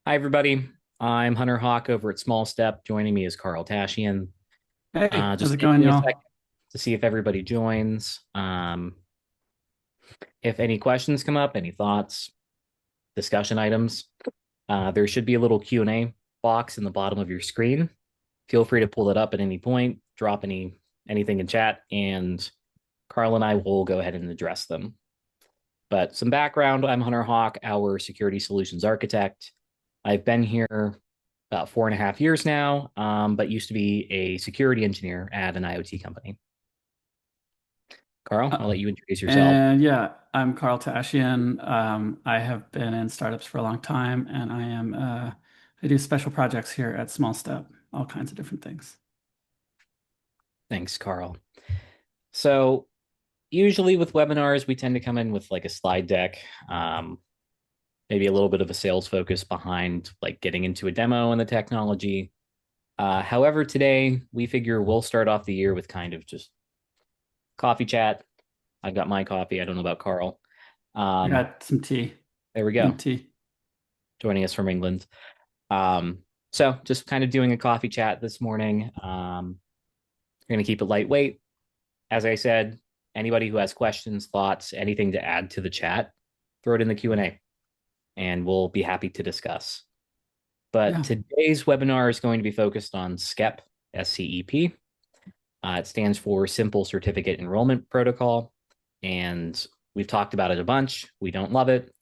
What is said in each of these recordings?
Hi, everybody. I'm Hunter Hawk over at Small Step. Joining me is Carl Tashian. Hey, how's Just it going, taking a y'all? second to see if everybody joins. If any questions come up, any thoughts, discussion items, there should be a little Q&A box in the bottom of your screen. Feel free to pull it up at any point, drop anything in chat, and Carl and I will go ahead and address them. But some background, I'm Hunter Hawk, our security solutions architect. I've been here about 4.5 years now, but used to be a security engineer at an IoT company. Carl, Uh, I'll let you introduce yourself. and yeah, I'm Carl Tashian. I have been in startups for a long time, and I do special projects here at Small Step, all kinds of different things. Thanks, Carl. So, usually with webinars, we tend to come in with like a slide deck, um, maybe a little bit of a sales focus behind like getting into a demo and the technology. However, today we figure we'll start off the year with kind of just coffee chat. I've got my coffee. I don't know about Carl. I Um, got some tea, there we go. mint tea. Joining us from England. Um, so just kind of doing a coffee chat this morning. We're going to keep it lightweight. As I said, anybody who has questions, thoughts, anything to add to the chat, throw it in the Q&A and we'll be happy to discuss. But Yeah. today's webinar is going to be focused on SCEP, SCEP. It stands for Simple Certificate Enrollment Protocol. And we've talked about it a bunch. We don't love it.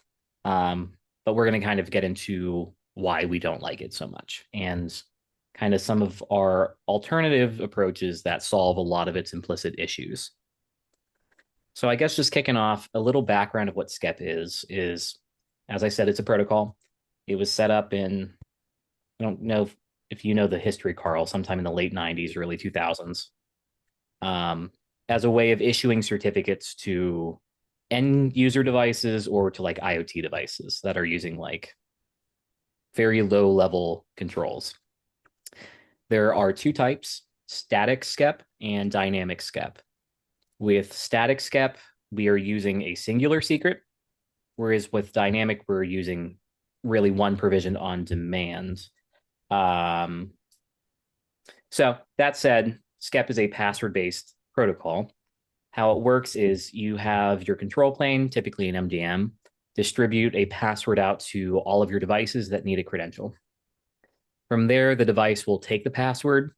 But we're going to kind of get into why we don't like it so much and kind of some of our alternative approaches that solve a lot of its implicit issues. So I guess just kicking off a little background of what SCEP is as I said, it's a protocol. It was set up in, I don't know if you know the history, Carl, sometime in the late 90s, early 2000s, um, as a way of issuing certificates to end user devices or to like IoT devices that are using like very low level controls. There are two types, static SCEP and dynamic SCEP. With static SCEP, we are using a singular secret, whereas with dynamic, we're using really one provision on demand. Um, so that said, SCEP is a password-based protocol. How it works is you have your control plane, typically an MDM, distribute a password out to all of your devices that need a credential. From there, the device will take the password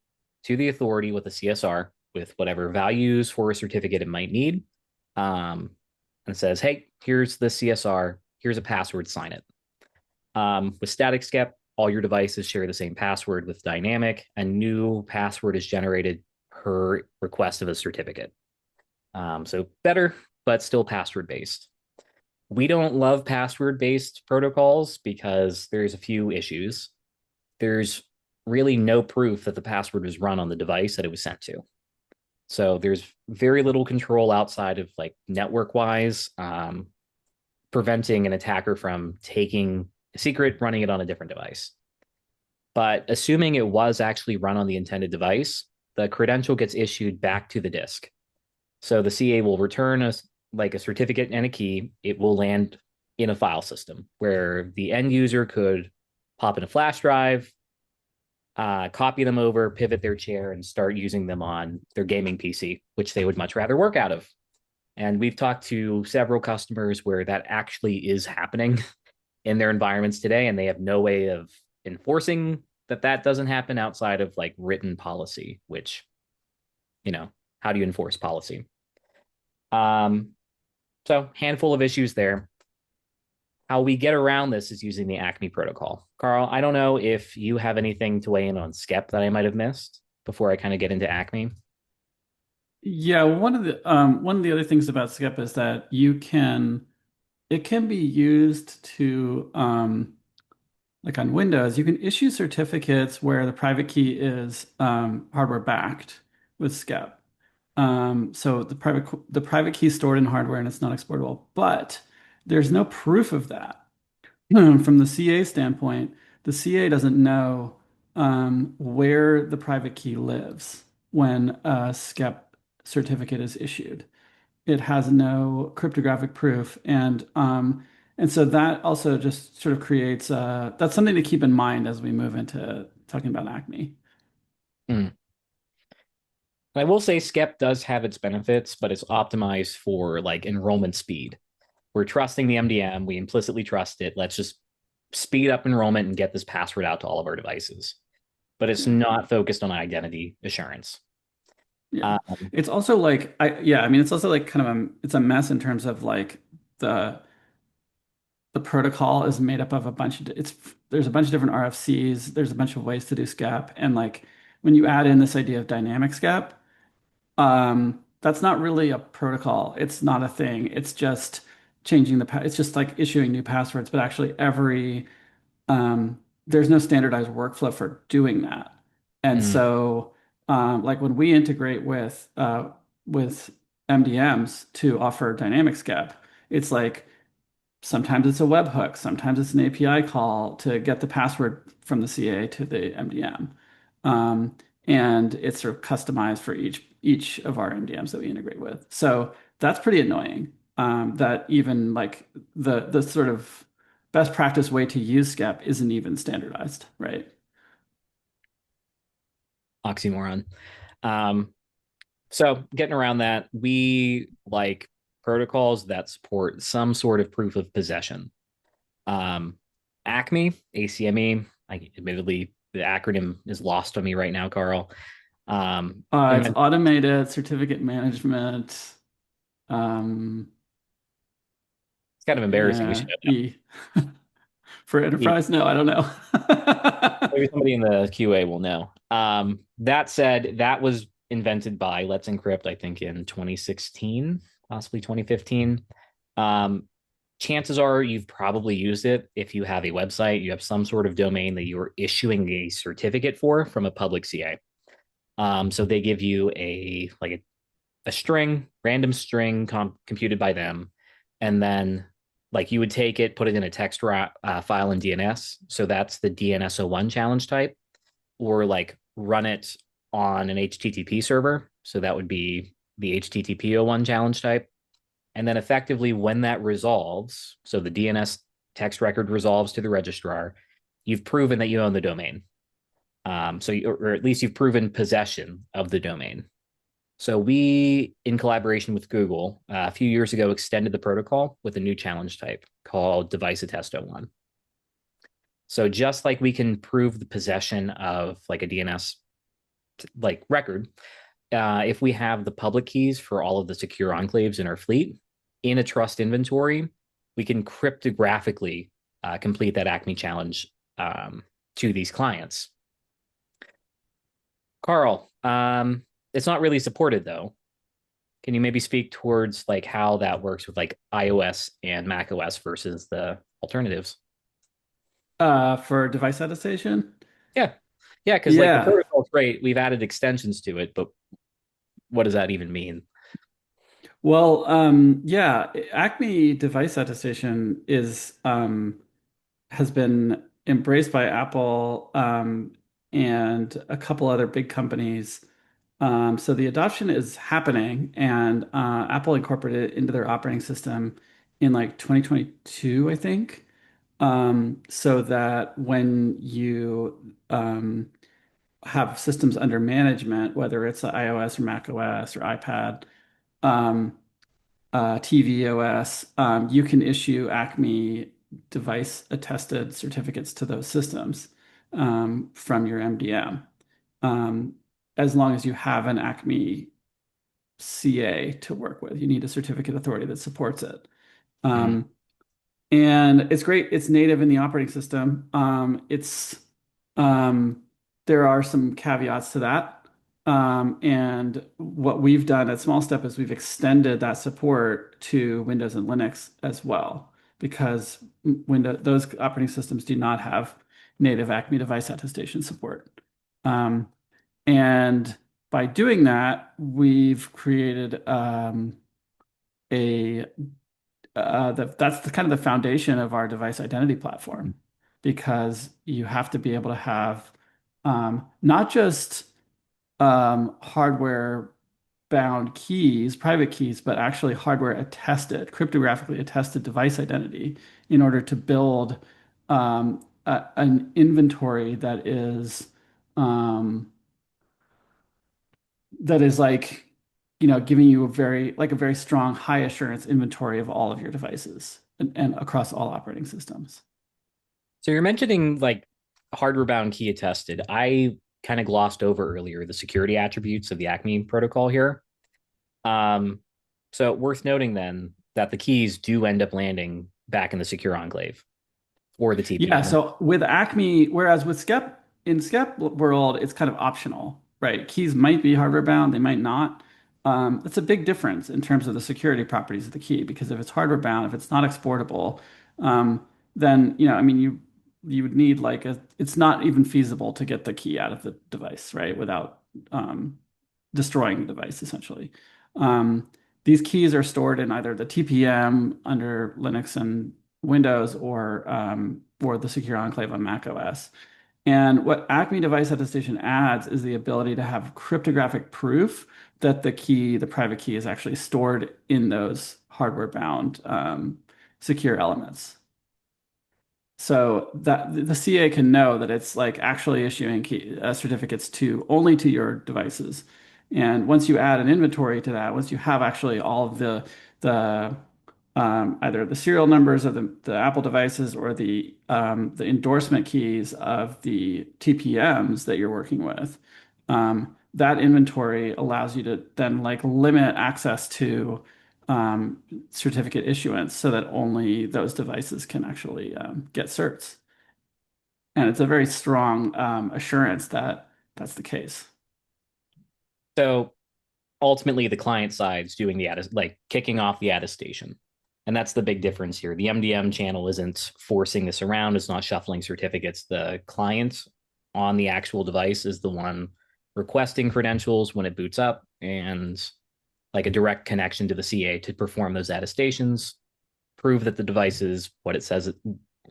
to the authority with a CSR with whatever values for a certificate it might need, and says, hey, here's the CSR, here's a password, sign it. With static SCEP, all your devices share the same password. With dynamic, a new password is generated per request of a certificate. So better, but still password based. We don't love password based protocols because there's a few issues. There's really no proof that the password was run on the device that it was sent to. So there's very little control outside of like network wise, preventing an attacker from taking a secret, running it on a different device. But assuming it was actually run on the intended device, the credential gets issued back to the disk. So the CA will return like a certificate and a key. It will land in a file system where the end user could pop in a flash drive, copy them over, pivot their chair, and start using them on their gaming PC, which they would much rather work out of. And we've talked to several customers where that actually is happening in their environments today, and they have no way of enforcing that doesn't happen outside of like written policy, which, you know, how do you enforce policy? Um, so handful of issues there. How we get around this is using the Acme protocol. Carl, I don't know if you have anything to weigh in on SCEP that I might have missed before I kind of get into Acme. Yeah, one of the other things about SCEP is that it can be used to like on Windows, you can issue certificates where the private key is hardware backed with SCEP. So the private key is stored in hardware and it's not exportable, but there's no proof of that. From the CA standpoint, the CA doesn't know where the private key lives when a SCEP certificate is issued. It has no cryptographic proof, and And so that also just sort of creates that's something to keep in mind as we move into talking about Acme. Mm. I will say SCEP does have its benefits, but it's optimized for like enrollment speed. We're trusting the MDM. We implicitly trust it. Let's just speed up enrollment and get this password out to all of our devices. But it's Yeah. not focused on identity assurance. Yeah. Um, It's also like I mean it's also like kind of it's a mess in terms of like the the protocol is made up of a bunch of it's there's a bunch of different RFCs, there's a bunch of ways to do SCEP, and like when you add in this idea of dynamic SCEP, that's not really a protocol. It's not a thing. It's just changing it's just like issuing new passwords, but actually there's no standardized workflow for doing that. And mm, so, like when we integrate with MDMs to offer dynamic SCEP, it's like sometimes it's a webhook, sometimes it's an API call to get the password from the CA to the MDM. Um, and it's sort of customized for each of our MDMs that we integrate with. So that's pretty annoying. That even like the sort of best practice way to use SCEP isn't even standardized, right? oxymoron. Um, so getting around that, we like protocols that support some sort of proof of possession. Um, ACME, ACME, admittedly, the acronym is lost on me right now, Carl. It's Invent, automated certificate management. Um, it's kind of embarrassing. We should know E for that. enterprise. No, I don't know. Maybe somebody in the QA will know. That said, that was invented by Let's Encrypt, I think, in 2016, possibly 2015. Um, Chances are you've probably used it if you have a website, you have some sort of domain that you're issuing a certificate for from a public CA. So they give you a string, random string computed by them, and then like you would take it, put it in a text file in DNS. So that's the DNS01 challenge type, or like run it on an HTTP server. So that would be the HTTP01 challenge type. And then effectively, when that resolves, so the DNS text record resolves to the registrar, you've proven that you own the domain. Or at least you've proven possession of the domain. So we, in collaboration with Google, a few years ago, extended the protocol with a new challenge type called Device Attest 01. So just like we can prove the possession of like a DNS like record, if we have the public keys for all of the secure enclaves in our fleet in a trust inventory, we can cryptographically complete that Acme challenge to these clients. Carl, it's not really supported though. Can you maybe speak towards like how that works with like iOS and Mac OS versus the alternatives? For device attestation? Yeah. Yeah, because like the Yeah. protocol's great. We've added extensions to it, but what does that even mean? Well, yeah, Acme device attestation is has been embraced by Apple and a couple other big companies. So the adoption is happening, and Apple incorporated it into their operating system in like 2022, I think. So that when you have systems under management, whether it's iOS or Mac OS or iPad, um, tvOS, you can issue Acme device attested certificates to those systems from your MDM, um, as long as you have an Acme CA to work with. You need a certificate authority that supports it. Mm, Um, and it's great. It's native in the operating system. Um, there are some caveats to that. And what we've done at Small Step is we've extended that support to Windows and Linux as well, because those operating systems do not have native Acme device attestation support. Um, and by doing that, we've created a that's the kind of the foundation of our device identity platform, because you have to be able to have not just hardware bound keys, private keys, but actually hardware attested, cryptographically attested device identity in order to build an inventory um, that is like, giving you a very strong, high assurance inventory of all of your devices and across all operating systems. So you're mentioning like hardware bound key attested. I kind of glossed over earlier the security attributes of the Acme protocol here. Um, so worth noting then that the keys do end up landing back in the secure enclave or the Yeah, TPM. so with Acme, whereas with SCEP, in SCEP world, it's kind of optional, right? Keys might be hardware bound, they might not. That's a big difference in terms of the security properties of the key, because if it's hardware bound, if it's not exportable, then I mean, you would need like it's not even feasible to get the key out of the device, right? Without um, destroying the device, essentially. Um, these keys are stored in either the TPM under Linux and Windows or the Secure Enclave on Mac OS. And what Acme Device Attestation adds is the ability to have cryptographic proof that the private key, is actually stored in those hardware-bound secure elements. So that the CA can know that it's like actually issuing certificates to only to your devices. And once you add an inventory to that, once you have actually all of the either the serial numbers of the Apple devices or the endorsement keys of the TPMs that you're working with, that inventory allows you to then like limit access to certificate issuance so that only those devices can actually get certs. And it's a very strong assurance that that's the case. So ultimately the client side's doing like kicking off the attestation. And that's the big difference here. The MDM channel isn't forcing this around, it's not shuffling certificates. The client on the actual device is the one requesting credentials when it boots up and like a direct connection to the CA to perform those attestations, prove that the device is what it says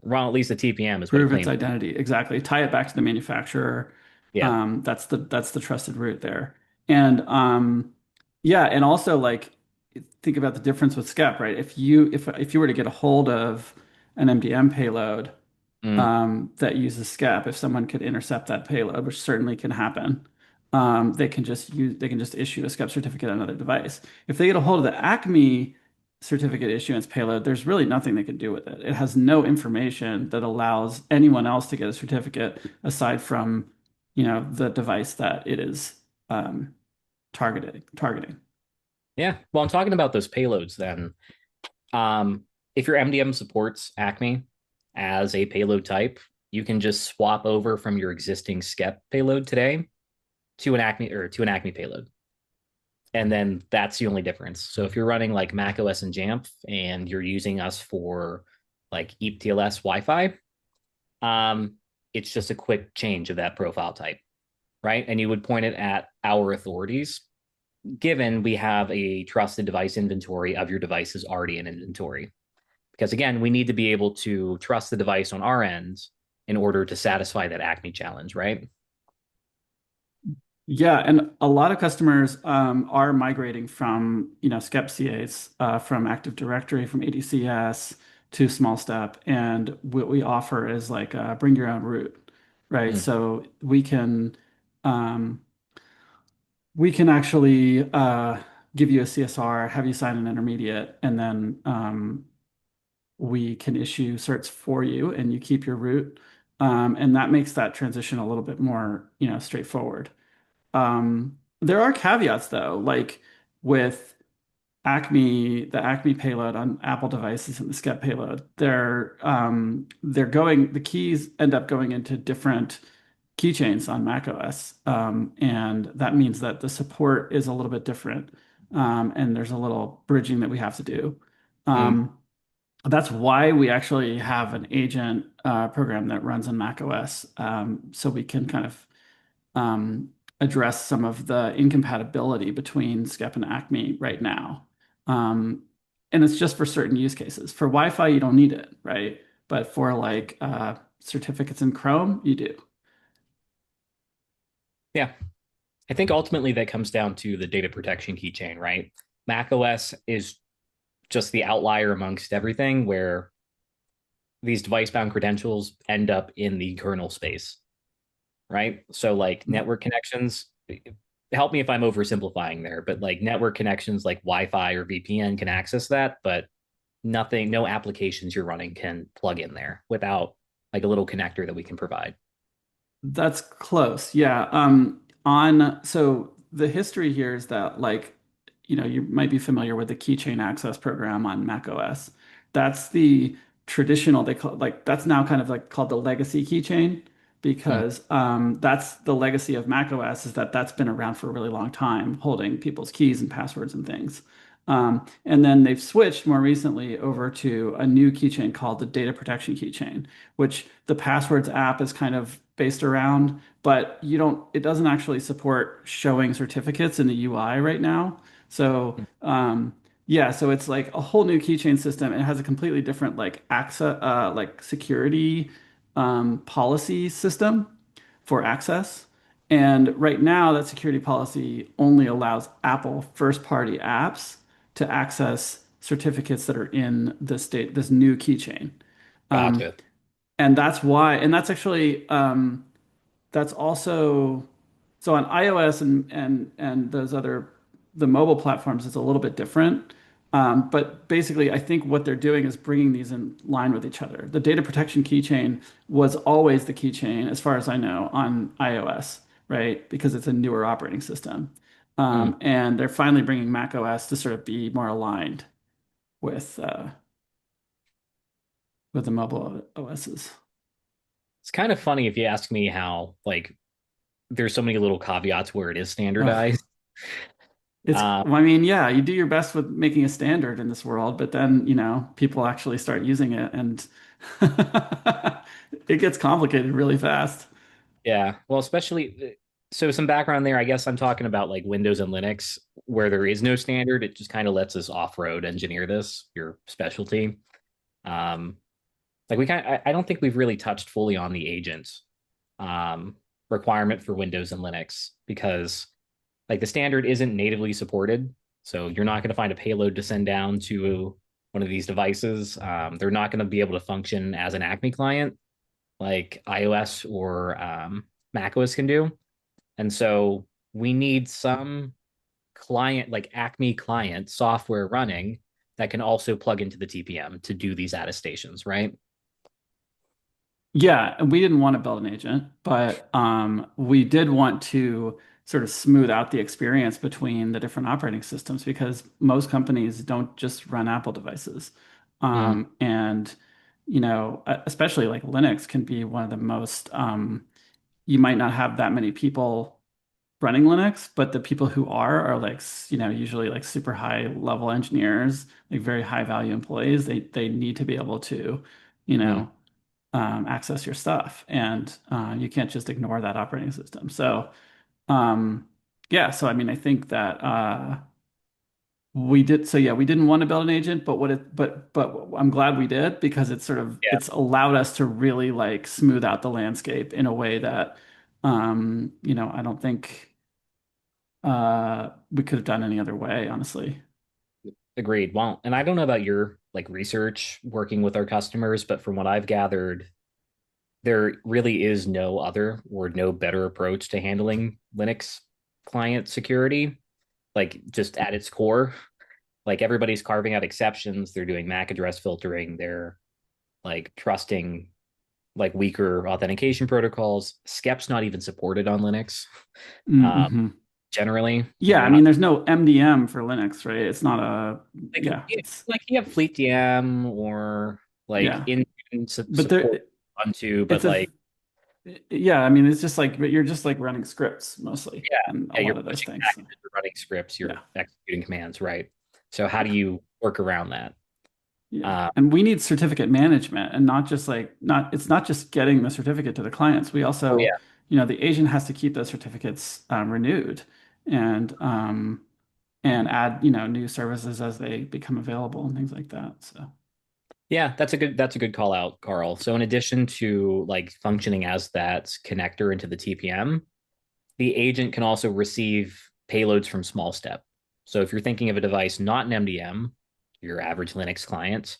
well, at least the TPM is what it Prove its claims. identity. Exactly. Tie it back to the manufacturer. Yeah. That's the trusted route there. And yeah, and also like think about the difference with SCEP, right? If you were to get a hold of an MDM payload Mm, that uses SCEP, if someone could intercept that payload, which certainly can happen, they can just issue a SCEP certificate on another device. If they get a hold of the Acme certificate issuance payload, there's really nothing they can do with it. It has no information that allows anyone else to get a certificate aside from, the device that it is targeting. yeah. Well, I'm talking about those payloads then. If your MDM supports Acme as a payload type, you can just swap over from your existing SCEP payload today to an Acme payload. And then that's the only difference. So if you're running like Mac OS and Jamf and you're using us for like EAP-TLS Wi-Fi, um, it's just a quick change of that profile type, right? And you would point it at our authorities, given we have a trusted device inventory of your devices already in inventory. Because again, we need to be able to trust the device on our end in order to satisfy that Acme challenge, right? Yeah, and a lot of customers are migrating from, SCEP CAs from Active Directory, from ADCS to Small Step, and what we offer is like bring your own root, right? Mm. So um, we can actually give you a CSR, have you sign an intermediate, and then we can issue certs for you, and you keep your root, and that makes that transition a little bit more, straightforward. There are caveats though, like with the Acme payload on Apple devices and the SCEP payload, the keys end up going into different keychains on Mac OS. And that means that the support is a little bit different. And there's a little bridging that we have to do. Mm. Um, that's why we actually have an agent program that runs on Mac OS. So we can kind of um, address some of the incompatibility between SCEP and Acme right now. Um, and it's just for certain use cases. For Wi-Fi, you don't need it, right? But for like certificates in Chrome, you do. Yeah. I think ultimately that comes down to the data protection keychain, right? Mac OS is just the outlier amongst everything where these device bound credentials end up in the kernel space, right? So like network connections, help me if I'm oversimplifying there, but like network connections like Wi-Fi or VPN can access that, but nothing, no applications you're running can plug in there without like a little connector that we can provide. That's close. Yeah. So the history here is that you might be familiar with the keychain access program on Mac OS. That's the traditional, they call like that's now kind of like called the legacy keychain Hmm. because that's the legacy of Mac OS is that that's been around for a really long time, holding people's keys and passwords and things. And then they've switched more recently over to a new keychain called the data protection keychain, which the passwords app is kind of based around, but it doesn't actually support showing certificates in the UI right now. So, yeah, so it's like a whole new keychain system. It has a completely different like access, like security policy system for access. And right now, that security policy only allows Apple first-party apps to access certificates that are in this new keychain. Um, Gotcha. and that's why, and that's actually that's also so on iOS and those other the mobile platforms is a little bit different. But basically, I think what they're doing is bringing these in line with each other. The data protection keychain was always the keychain, as far as I know, on iOS, right? Because it's a newer operating system. Hmm. And they're finally bringing Mac OS to sort of be more aligned with uh, with the mobile OSs. It's kind of funny if you ask me how like there's so many little caveats where it is Ugh. standardized. Um, I mean, yeah, you do your best with making a standard in this world, but then, people actually start using it and it gets complicated really fast. yeah, well, especially so some background there. I guess I'm talking about like Windows and Linux where there is no standard. It just kind of lets us off-road engineer this, your specialty. Um, like I don't think we've really touched fully on the agent um, requirement for Windows and Linux because like the standard isn't natively supported. So you're not going to find a payload to send down to one of these devices. They're not going to be able to function as an Acme client like iOS or macOS can do. And so we need some client, like Acme client software running that can also plug into the TPM to do these attestations, right? Yeah, and we didn't want to build an agent, but we did want to sort of smooth out the experience between the different operating systems because most companies don't just run Apple devices. Mm, And, especially like Linux can be one of the most, you might not have that many people running Linux, but the people who are like, usually like super high level engineers, like very high value employees. They need to be able to, you mm. know, access your stuff, and you can't just ignore that operating system. So, um, yeah. So I mean, I think that we did. So yeah, we didn't want to build an agent, but I'm glad we did because Yeah, it's allowed us to really like smooth out the landscape in a way that I don't think we could have done any other way, honestly. agreed. Well, and I don't know about your like research working with our customers, but from what I've gathered, there really is no other or no better approach to handling Linux client security, like just at its core. Like everybody's carving out exceptions. They're doing MAC address filtering. They're like trusting like weaker authentication protocols. SCEP's not even supported on Linux um, Mm-hmm. generally. Yeah, I They're mean, not there's no MDM for Linux, right? It's not like yeah, it's, like you have Fleet DM or like yeah, in but support there, onto, but it's a, like yeah, I mean, it's just like, but you're just like running scripts mostly yeah, and a yeah, you're lot of those pushing things. So, packages, you're running scripts, yeah, you're executing commands, right? So how do yeah, you work around that? yeah. Uh, And we need certificate management and not just like, it's not just getting the certificate to the clients. We oh also, yeah, the agent has to keep those certificates renewed and, and add, new services as they become available and things like that. So. yeah, that's a good call out, Carl. So in addition to like functioning as that connector into the TPM, the agent can also receive payloads from small step. So if you're thinking of a device not an MDM, your average Linux client,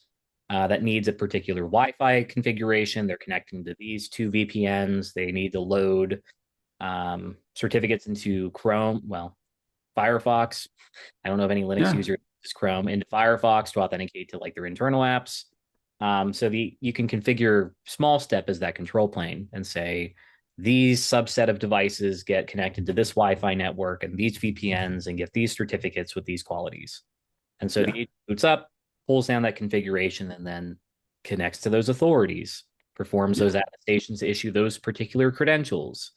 that needs a particular Wi-Fi configuration, they're connecting to these two VPNs. They need to load certificates into Chrome, well, Firefox. I don't know of any Linux Yeah. user uses Chrome into Firefox to authenticate to like their internal apps. So you can configure small step as that control plane and say these subset of devices get connected to this Wi-Fi network and these VPNs and get these certificates with these qualities. And so the Yeah. agent boots up, pulls down that configuration, and then connects to those authorities, performs Yeah. those attestations to issue those particular credentials.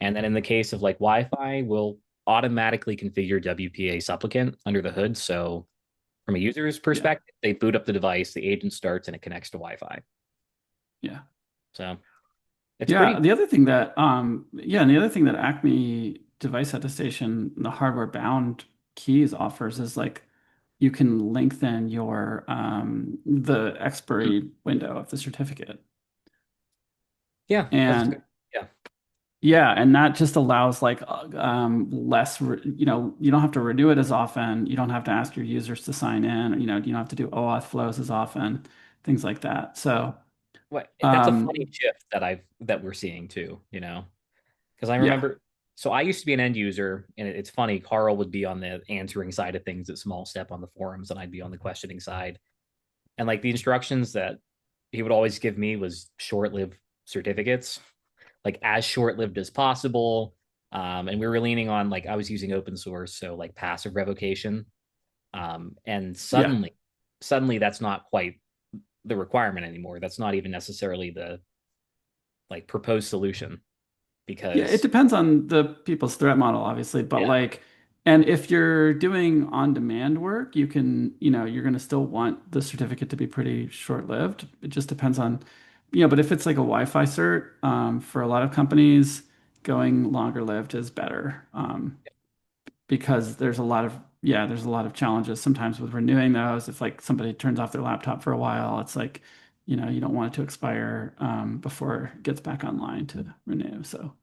And then in the case of like Wi-Fi, will automatically configure WPA supplicant under the hood. So from a user's Yeah. perspective, they boot up the device, the agent starts, and it connects to Wi-Fi. Yeah. So it's Yeah, pretty. the other thing that and the other thing that Acme device attestation, the hardware bound keys offers is like you can lengthen your the expiry window of the certificate. Yeah, that's And yeah. yeah, and that just allows like less you don't have to renew it as often. You don't have to ask your users to sign in, you don't have to do OAuth flows as often, things like that. So What that's a funny um shift that we're seeing too. Because I yeah. remember, so I used to be an end user, and it's funny. Carl would be on the answering side of things at Small Step on the forums, and I'd be on the questioning side. And like the instructions that he would always give me was short-lived certificates, like as short-lived as possible. And we were leaning on like I was using open source, so like passive revocation. And Yeah. suddenly that's not quite the requirement anymore. That's not even necessarily the like proposed solution Yeah, it because depends on the people's threat model, obviously, but yeah, like, and if you're doing on-demand work, you're going to still want the certificate to be pretty short-lived. It just depends on, but if it's like a Wi-Fi cert, for a lot of companies, going longer-lived is better, because there's a lot of challenges sometimes with renewing those. If like somebody turns off their laptop for a while, it's like, you don't want it to expire, before it gets back online to renew. So.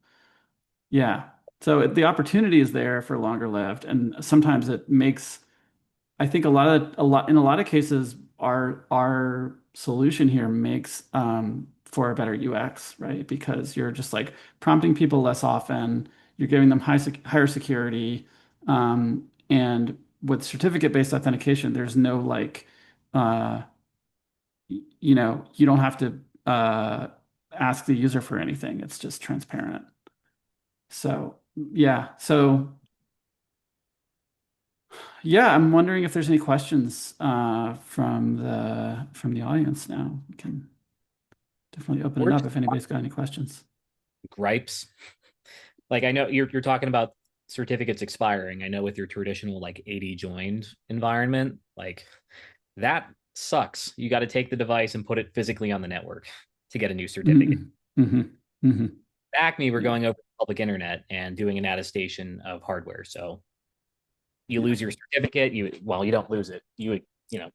Yeah. So the opportunity is there for longer lived, and sometimes it makes, I think in a lot of cases, our solution here makes for a better UX, right? Because you're just like prompting people less often, you're giving them higher security, and with certificate-based authentication, there's no like, uh, you don't have to ask the user for anything. It's just transparent. So yeah, yeah, I'm wondering if there's any questions from the audience now. We can definitely open it or up just if anybody's got any questions. gripes. Like I know you're talking about certificates expiring. I know with your traditional like 80 joined environment, like that sucks. You got to take the device and put it physically on the network to get a new certificate. Hmm. Hmm. Hmm. Acme, we're Yeah, going over the public internet and doing an attestation of hardware. So you yeah, lose your certificate. You don't lose it.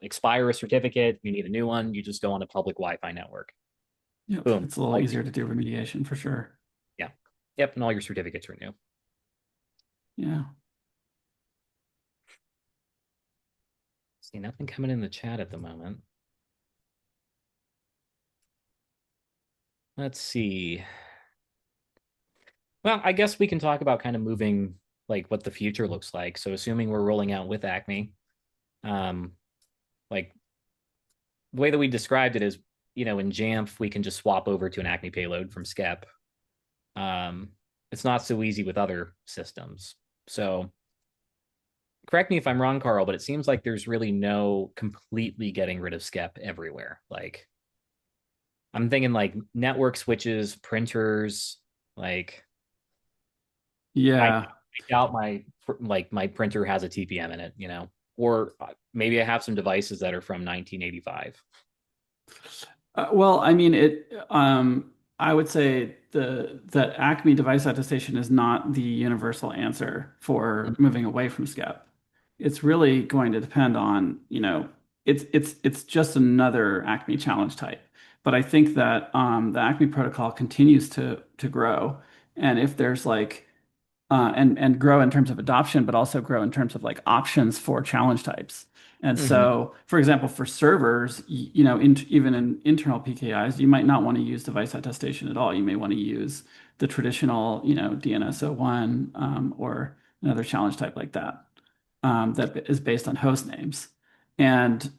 Expire a certificate. You need a new one. You just go on a public Wi-Fi network. yep. Boom. It's a little easier to do remediation for sure. Yeah. Yep. And all your certificates are new. Yeah. See, nothing coming in the chat at the moment. Let's see. Well, I guess we can talk about kind of moving like what the future looks like. So assuming we're rolling out with Acme, um, like the way that we described it is, in Jamf, we can just swap over to an Acme payload from SCEP. Um, it's not so easy with other systems. So correct me if I'm wrong, Carl, but it seems like there's really no completely getting rid of SCEP everywhere. Like I'm thinking like network switches, printers, like I Yeah. doubt my printer has a TPM in it, or maybe I have some devices that are from 1985. Well, I mean, I would say that Acme device attestation is not the universal answer for moving away from SCEP. It's really going to depend on, it's just another Acme challenge type. But I think that the Acme protocol continues to grow, and if there's like and grow in terms of adoption, but also grow in terms of like options for challenge types. And Hmm. so, for example, for servers, even in internal PKIs, you might not want to use device attestation at all. You may want to use the traditional, DNS01 or another challenge type like that that is based on host names. And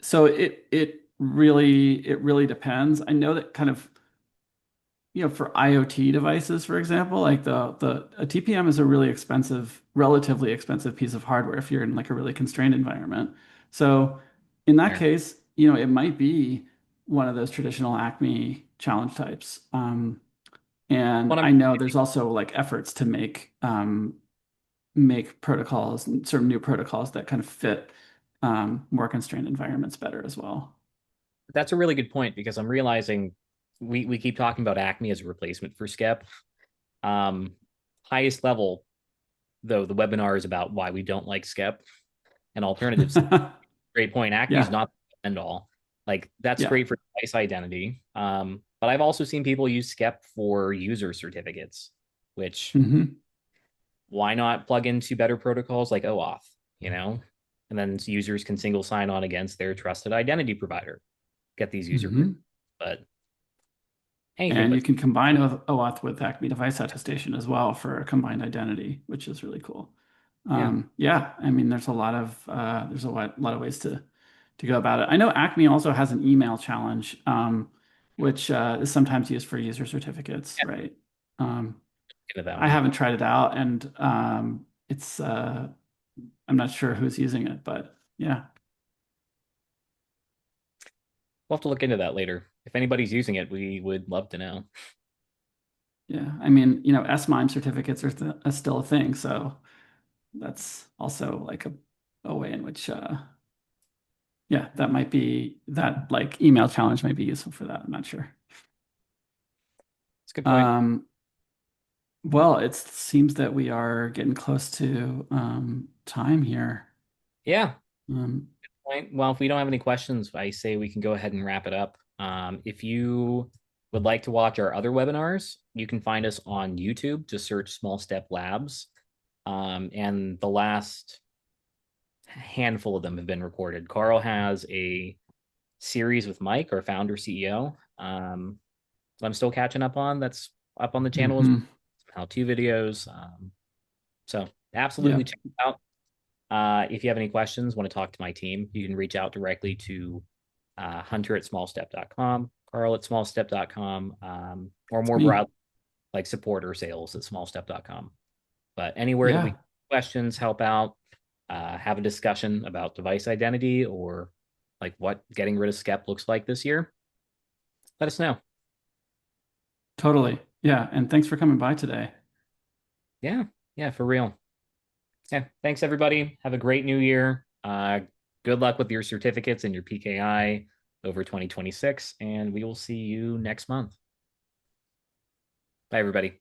so it really depends. I know that kind of for IoT devices, for example, like a TPM is a really expensive, relatively expensive piece of hardware if you're in like a really constrained environment. So in that There. case, it might be one of those traditional Acme challenge types. And Well, I know there's also like efforts to make protocols and sort of new protocols that kind of fit more constrained environments better as well. that's a really good point because I'm realizing we keep talking about Acme as a replacement for SCEP. Um, Highest level, though, the webinar is about why we don't like SCEP and alternatives. Great point. Acme is Yeah, not the end all. Like that's yeah. great for device identity. But I've also seen people use SCEP for user certificates, which Hmm. why not plug into better protocols like OAuth, you know? And then users can single sign on against their trusted identity provider, get these user credentials. Hmm. But anything And but you can combine OAuth with Acme device attestation as well for a combined identity, which is really cool. yeah. Yeah, I mean, there's a lot of ways to go about it. I know Acme also has an email challenge, which is sometimes used for user certificates, Yeah, right? Um, into that I one. haven't tried it out, and it's I'm not sure who's using it, but yeah, We'll have to look into that later. If anybody's using it, we would love to know. yeah. I mean, SMIME certificates are still a thing, so that's also like a way in which yeah, that like email challenge might be useful for that. I'm not sure. It's a good point. Um, well, it seems that we are getting close to time here. Yeah. Um, Point. Well, if we don't have any questions, I say we can go ahead and wrap it up. If you would like to watch our other webinars, you can find us on YouTube. Just search Small Step Labs. And the last handful of them have been recorded. Carl has a series with Mike, our founder CEO. So I'm still catching up on. That's up on the channel as well. mhm. Some how-to videos. So absolutely Yep. check it out. If you have any questions, want to talk to my team, you can reach out directly to Hunter at smallstep.com, Carl at smallstep.com, or It's more me. broadly, like support or sales at smallstep.com. But anywhere that we Yeah, questions, help out, have a discussion about device identity or like what getting rid of SCEP looks like this year, let us know. totally. Yeah, and thanks for coming by today. Yeah, yeah, for real. Yeah, thanks everybody. Have a great new year. Good luck with your certificates and your PKI over 2026, and we will see you next month. Bye, everybody.